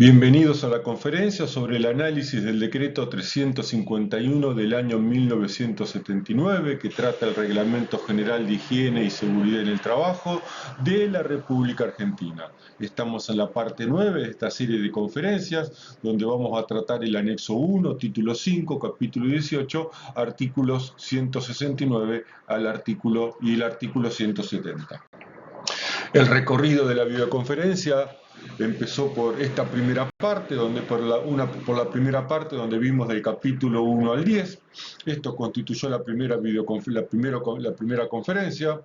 Bienvenidos a la conferencia sobre el análisis del decreto 351 del año 1979 que trata el Reglamento General de Higiene y Seguridad en el Trabajo de la República Argentina. Estamos en la parte 9 de esta serie de conferencias donde vamos a tratar el anexo 1, título 5, capítulo 18, artículos 169 al artículo y el artículo 170. El recorrido de la videoconferencia empezó por esta primera parte, por la primera parte donde vimos del capítulo 1 al 10. Esto constituyó la primera conferencia.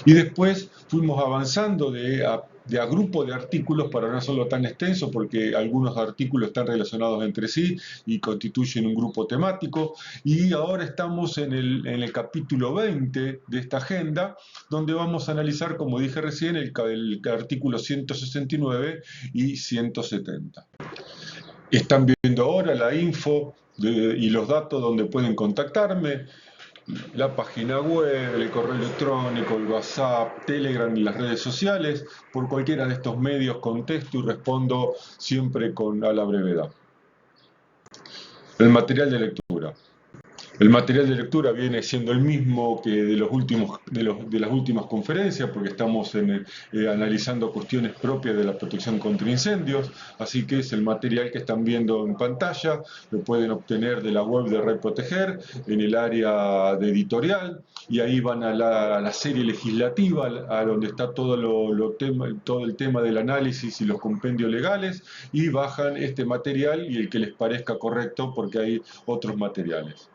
Y después fuimos avanzando de a grupo de artículos para no hacerlo tan extenso, porque algunos artículos están relacionados entre sí y constituyen un grupo temático. Y ahora estamos en el capítulo 20 de esta agenda, donde vamos a analizar, como dije recién, el artículo 169 y 170. Están viendo ahora la info y los datos donde pueden contactarme. La página web, el correo electrónico, el WhatsApp, Telegram y las redes sociales. Por cualquiera de estos medios contesto y respondo siempre a la brevedad. El material de lectura. El material de lectura viene siendo el mismo que de las últimas conferencias, porque estamos analizando cuestiones propias de la protección contra incendios, así que es el material que están viendo en pantalla, lo pueden obtener de la web de Red Proteger, en el área de editorial, y ahí van a la serie legislativa, a donde está todo el tema del análisis y los compendios legales, y bajan este material y el que les parezca correcto, porque hay otros materiales.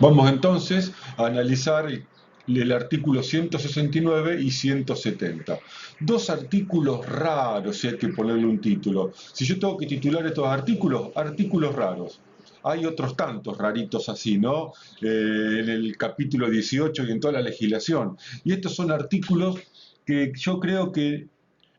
Vamos entonces a analizar el artículo 169 y 170. Dos artículos raros, si hay que ponerle un título. Si yo tengo que titular estos artículos, artículos raros. Hay otros tantos raritos así, ¿no? En el capítulo 18 y en toda la legislación. Y estos son artículos que yo creo que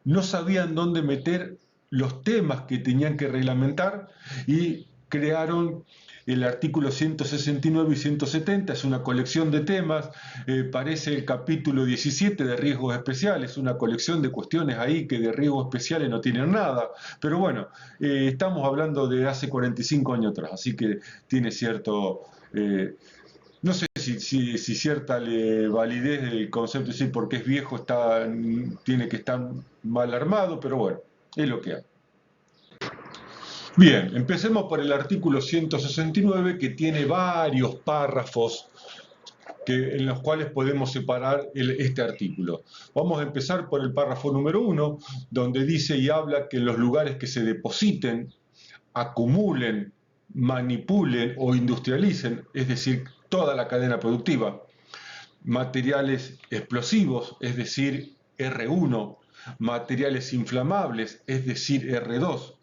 no sabían dónde meter los temas que tenían que reglamentar y crearon el artículo 169 y 170, es una colección de temas, parece el capítulo 17 de riesgos especiales, una colección de cuestiones ahí que de riesgos especiales no tienen nada, pero bueno, estamos hablando de hace 45 años atrás, así que tiene cierto... no sé si cierta validez del concepto, decir porque es viejo tiene que estar mal armado, pero bueno, es lo que hay. Bien, empecemos por el artículo 169 que tiene varios párrafos en los cuales podemos separar este artículo. Vamos a empezar por el párrafo número 1, donde dice y habla que en los lugares que se depositen, acumulen, manipulen o industrialicen, es decir, toda la cadena productiva, materiales explosivos, es decir, R1, materiales inflamables, es decir, R2,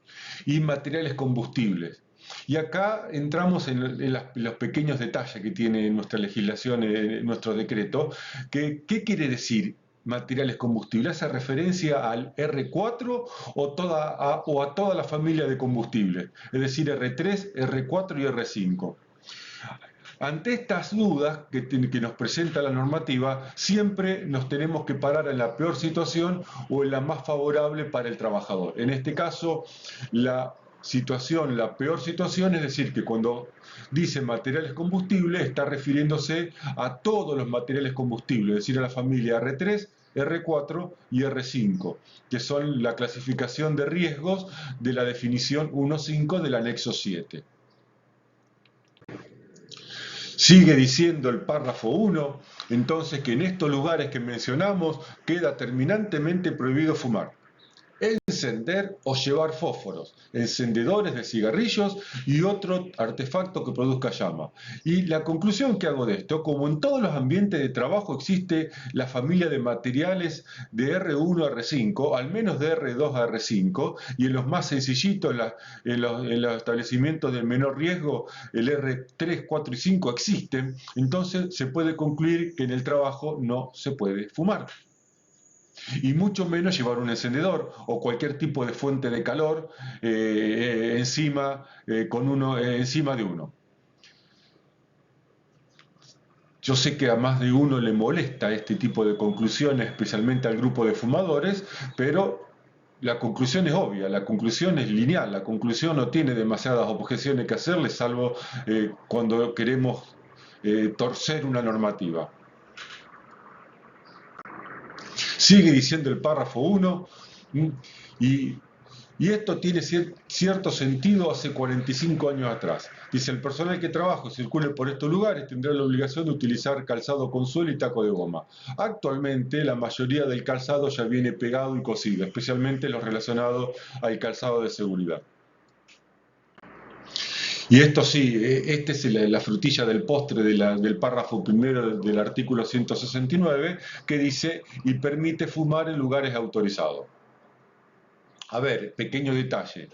y materiales combustibles. Y acá entramos en los pequeños detalles que tiene nuestra legislación, nuestro decreto. ¿Qué quiere decir materiales combustibles? ¿Hace referencia al R4 o a toda la familia de combustibles? Es decir, R3, R4 y R5. Ante estas dudas que nos presenta la normativa, siempre nos tenemos que parar en la peor situación o en la más favorable para el trabajador. En este caso, la peor situación, es decir, que cuando dice materiales combustibles, está refiriéndose a todos los materiales combustibles, es decir, a la familia R3, R4 y R5, que son la clasificación de riesgos de la definición 1.5 del anexo 7. Sigue diciendo el párrafo 1, entonces, que en estos lugares que mencionamos queda terminantemente prohibido fumar, encender o llevar fósforos, encendedores de cigarrillos y otro artefacto que produzca llama. Y la conclusión que hago de esto, como en todos los ambientes de trabajo existe la familia de materiales de R1 a R5, al menos de R2 a R5, y en los más sencillitos, en los establecimientos de menor riesgo, el R3, 4 y 5 existen, entonces se puede concluir que en el trabajo no se puede fumar. Y mucho menos llevar un encendedor o cualquier tipo de fuente de calor encima de uno. Yo sé que a más de uno le molesta este tipo de conclusiones, especialmente al grupo de fumadores, pero la conclusión es obvia, la conclusión es lineal, la conclusión no tiene demasiadas objeciones que hacerle, salvo cuando queremos torcer una normativa. Sigue diciendo el párrafo 1, y esto tiene cierto sentido hace 45 años atrás. Dice, el personal que trabaje o circule por estos lugares tendrá la obligación de utilizar calzado con suela y taco de goma. Actualmente la mayoría del calzado ya viene pegado y cosido, especialmente los relacionados al calzado de seguridad. Y esto sí, esta es la frutilla del postre del párrafo primero del artículo 169, que dice, y permite fumar en lugares autorizados. A ver, pequeño detalle.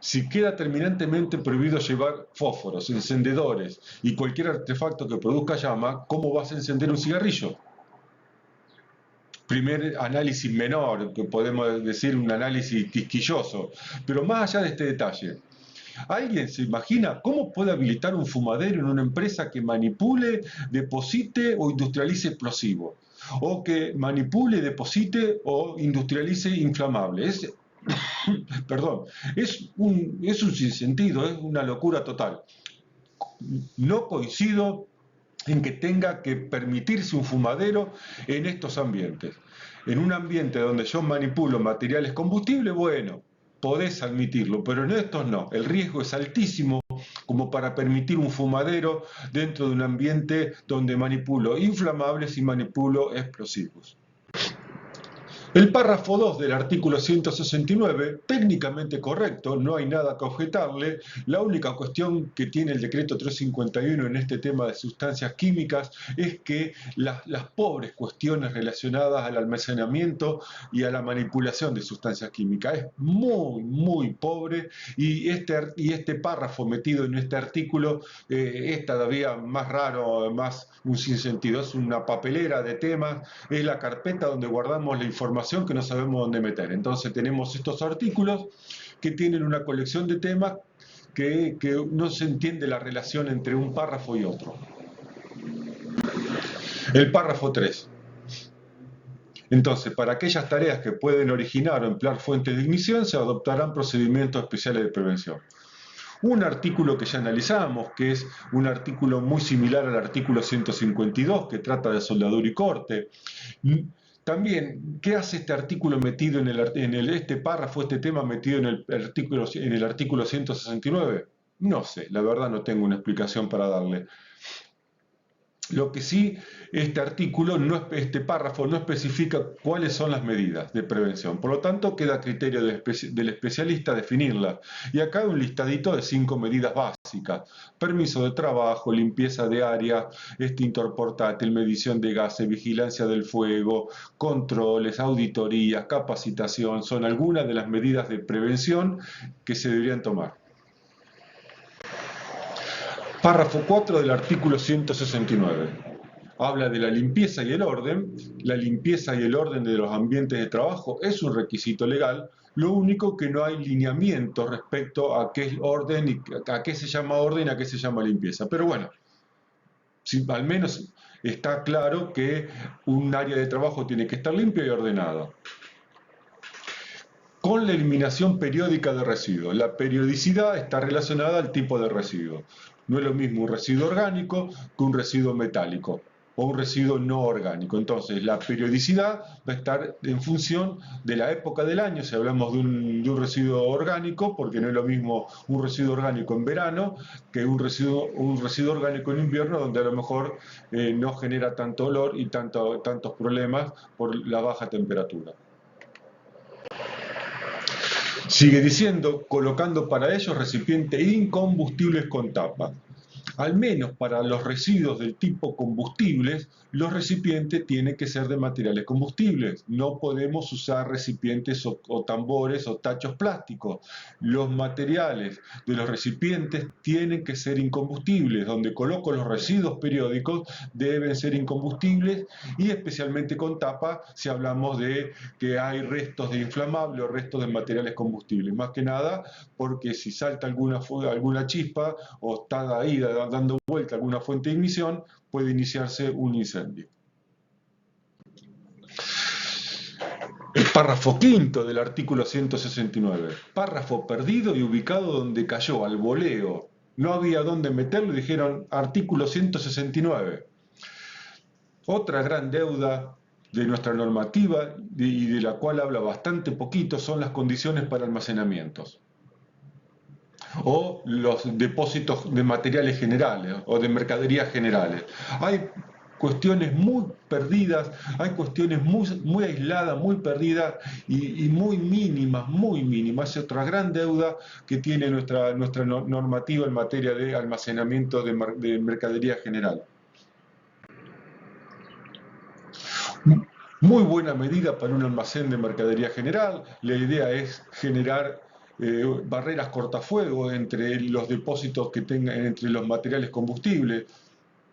Si queda terminantemente prohibido llevar fósforos, encendedores y cualquier artefacto que produzca llama, ¿cómo vas a encender un cigarrillo? Primer análisis menor, que podemos decir un análisis quisquilloso. Pero más allá de este detalle, ¿alguien se imagina cómo puede habilitar un fumadero en una empresa que manipule, deposite o industrialice explosivos? O que manipule, deposite o industrialice inflamables. Perdón, es un sinsentido, es una locura total. No coincido en que tenga que permitirse un fumadero en estos ambientes. En un ambiente donde yo manipulo materiales combustibles, bueno, podés admitirlo, pero en estos no. El riesgo es altísimo como para permitir un fumadero dentro de un ambiente donde manipulo inflamables y manipulo explosivos. El párrafo 2 del artículo 169, técnicamente correcto, no hay nada que objetarle. La única cuestión que tiene el decreto 351 en este tema de sustancias químicas es que las pobres cuestiones relacionadas al almacenamiento y a la manipulación de sustancias químicas es muy, muy pobre, y este párrafo metido en este artículo es todavía más raro, más un sinsentido. Es una papelera de temas, es la carpeta donde guardamos la información que no sabemos dónde meter. Entonces tenemos estos artículos que tienen una colección de temas que no se entiende la relación entre un párrafo y otro. El párrafo 3. Entonces, para aquellas tareas que pueden originar o emplear fuentes de ignición, se adoptarán procedimientos especiales de prevención. Un artículo que ya analizamos, que es un artículo muy similar al artículo 152, que trata de soldadura y corte. También, ¿qué hace este artículo metido este párrafo, este tema metido en el artículo 169? No sé, la verdad no tengo una explicación para darle. Lo que sí, este párrafo no especifica cuáles son las medidas de prevención. Por lo tanto, queda a criterio del especialista definirlas. Y acá hay un listadito de 5 medidas básicas: permiso de trabajo, limpieza de área, extintor portátil, medición de gases, vigilancia del fuego, controles, auditorías, capacitación. Son algunas de las medidas de prevención que se deberían tomar. Párrafo 4 del artículo 169. Habla de la limpieza y el orden. La limpieza y el orden de los ambientes de trabajo es un requisito legal. Lo único que no hay lineamiento respecto a qué es orden, y a qué se llama orden y a qué se llama limpieza. Pero bueno, al menos está claro que un área de trabajo tiene que estar limpia y ordenada. Con la eliminación periódica de residuos. La periodicidad está relacionada al tipo de residuo. No es lo mismo un residuo orgánico que un residuo metálico o un residuo no orgánico. Entonces, la periodicidad va a estar en función de la época del año. Si hablamos de un residuo orgánico, porque no es lo mismo un residuo orgánico en verano que un residuo orgánico en invierno, donde a lo mejor no genera tanto olor y tantos problemas por la baja temperatura. Sigue diciendo, colocando para ellos recipientes incombustibles con tapa. Al menos para los residuos del tipo combustibles, los recipientes tienen que ser de materiales combustibles. No podemos usar recipientes o tambores o tachos plásticos. Los materiales de los recipientes tienen que ser incombustibles. Donde coloco los residuos periódicos deben ser incombustibles, y especialmente con tapa si hablamos de que hay restos de inflamable o restos de materiales combustibles. Más que nada porque si salta alguna chispa o está ahí dando vuelta alguna fuente de ignición, puede iniciarse un incendio. El párrafo quinto del artículo 169. Párrafo perdido y ubicado donde cayó al voleo. No había dónde meterlo y dijeron artículo 169. Otra gran deuda de nuestra normativa y de la cual habla bastante poquito son las condiciones para almacenamientos o los depósitos de materiales generales o de mercaderías generales. Hay cuestiones muy perdidas, hay cuestiones muy aisladas, muy perdidas y muy mínimas, muy mínimas. Es otra gran deuda que tiene nuestra normativa en materia de almacenamiento de mercadería general. Muy buena medida para un almacén de mercadería general. La idea es generar barreras cortafuegos entre los depósitos que tengan, entre los materiales combustibles.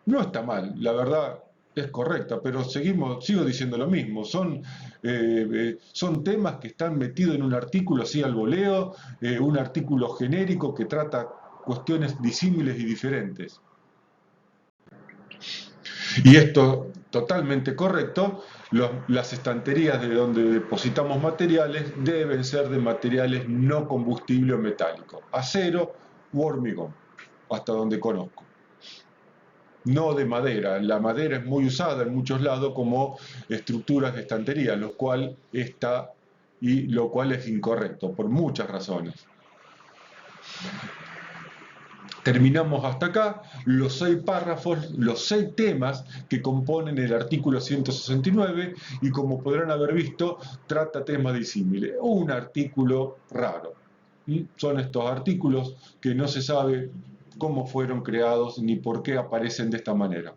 No está mal, la verdad es correcta, pero sigo diciendo lo mismo. Son temas que están metidos en un artículo así al voleo, un artículo genérico que trata cuestiones disímiles y diferentes. Y esto totalmente correcto, las estanterías de donde depositamos materiales deben ser de materiales no combustible o metálico, acero u hormigón, hasta donde conozco. No de madera, la madera es muy usada en muchos lados como estructuras de estantería, lo cual es incorrecto por muchas razones. Terminamos hasta acá los 6 párrafos, los 6 temas que componen el artículo 169 y como podrán haber visto, trata temas disímiles. Un artículo raro. Son estos artículos que no se sabe cómo fueron creados ni por qué aparecen de esta manera.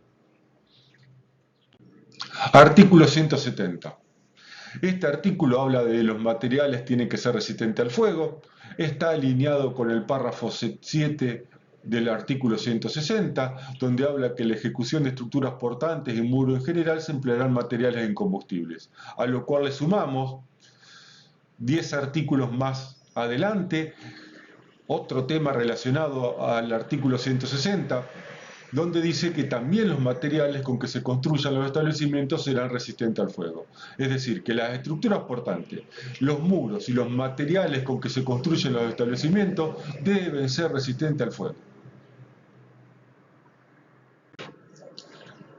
Artículo 170. Este artículo habla de los materiales tienen que ser resistentes al fuego, está alineado con el párrafo 7 del artículo 160, donde habla que la ejecución de estructuras portantes y muros en general se emplearán materiales en combustibles, a lo cual le sumamos 10 artículos más adelante, otro tema relacionado al artículo 160, donde dice que también los materiales con que se construyan los establecimientos serán resistentes al fuego. Es decir, que las estructuras portantes, los muros y los materiales con que se construyen los establecimientos deben ser resistentes al fuego.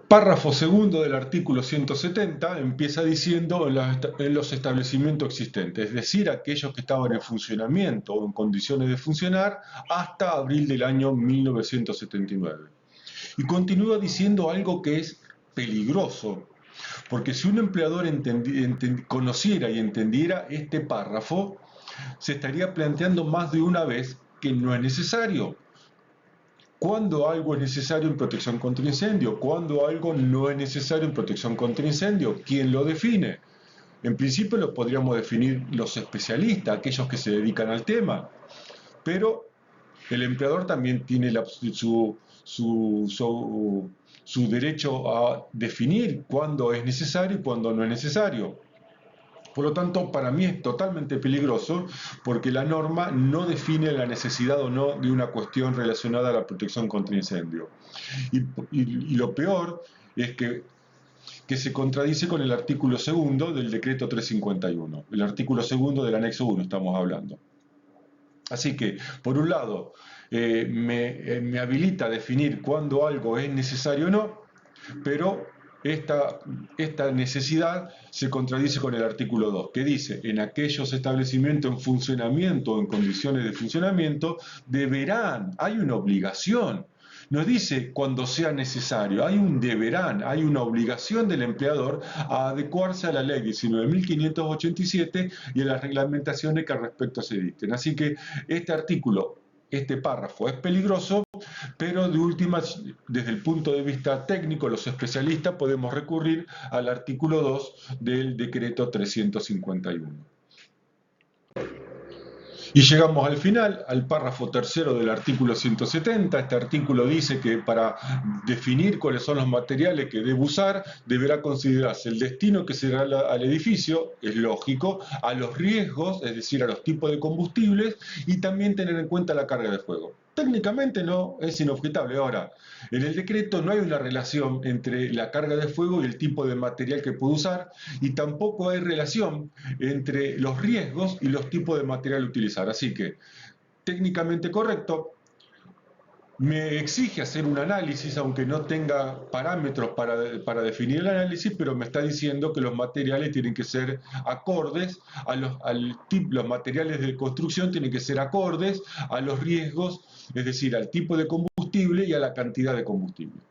Párrafo segundo del artículo 170 empieza diciendo en los establecimientos existentes, es decir, aquellos que estaban en funcionamiento o en condiciones de funcionar hasta abril del año 1979. Y continúa diciendo algo que es peligroso, porque si un empleador conociera y entendiera este párrafo, se estaría planteando más de una vez que no es necesario. ¿Cuándo algo es necesario en protección contra incendio? ¿Cuándo algo no es necesario en protección contra incendio? ¿Quién lo define? En principio lo podríamos definir los especialistas, aquellos que se dedican al tema, pero el empleador también tiene su derecho a definir cuándo es necesario y cuándo no es necesario. Por lo tanto, para mí es totalmente peligroso porque la norma no define la necesidad o no de una cuestión relacionada a la protección contra incendio. Y lo peor es que se contradice con el artículo segundo del decreto 351, el artículo segundo del anexo 1 estamos hablando. Así que, por un lado, me habilita a definir cuándo algo es necesario o no, pero esta necesidad se contradice con el artículo 2, que dice, en aquellos establecimientos en funcionamiento o en condiciones de funcionamiento, hay una obligación. No dice cuando sea necesario, hay un deberán, hay una obligación del empleador a adecuarse a la ley 19.587 y a las reglamentaciones que al respecto se dicten. Así que este párrafo es peligroso, pero de última, desde el punto de vista técnico, los especialistas podemos recurrir al artículo 2 del decreto 351. Y llegamos al final, al párrafo tercero del artículo 170. Este artículo dice que para definir cuáles son los materiales que debe usar, deberá considerarse el destino que se da al edificio, es lógico, a los riesgos, es decir, a los tipos de combustibles, y también tener en cuenta la carga de fuego. Técnicamente no, es inobjetable. Ahora, en el decreto no hay una relación entre la carga de fuego y el tipo de material que puede usar, y tampoco hay relación entre los riesgos y los tipos de material a utilizar. Así que, técnicamente correcto, me exige hacer un análisis, aunque no tenga parámetros para definir el análisis, pero me está diciendo que los materiales tienen que ser acordes los materiales de construcción tienen que ser acordes a los riesgos, es decir, al tipo de combustible y a la cantidad de combustible.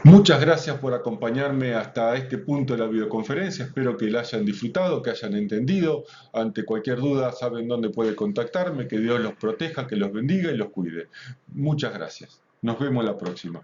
Muchas gracias por acompañarme hasta este punto de la videoconferencia. Espero que la hayan disfrutado, que hayan entendido. Ante cualquier duda saben dónde puede contactarme. Que Dios los proteja, que los bendiga y los cuide. Muchas gracias. Nos vemos la próxima.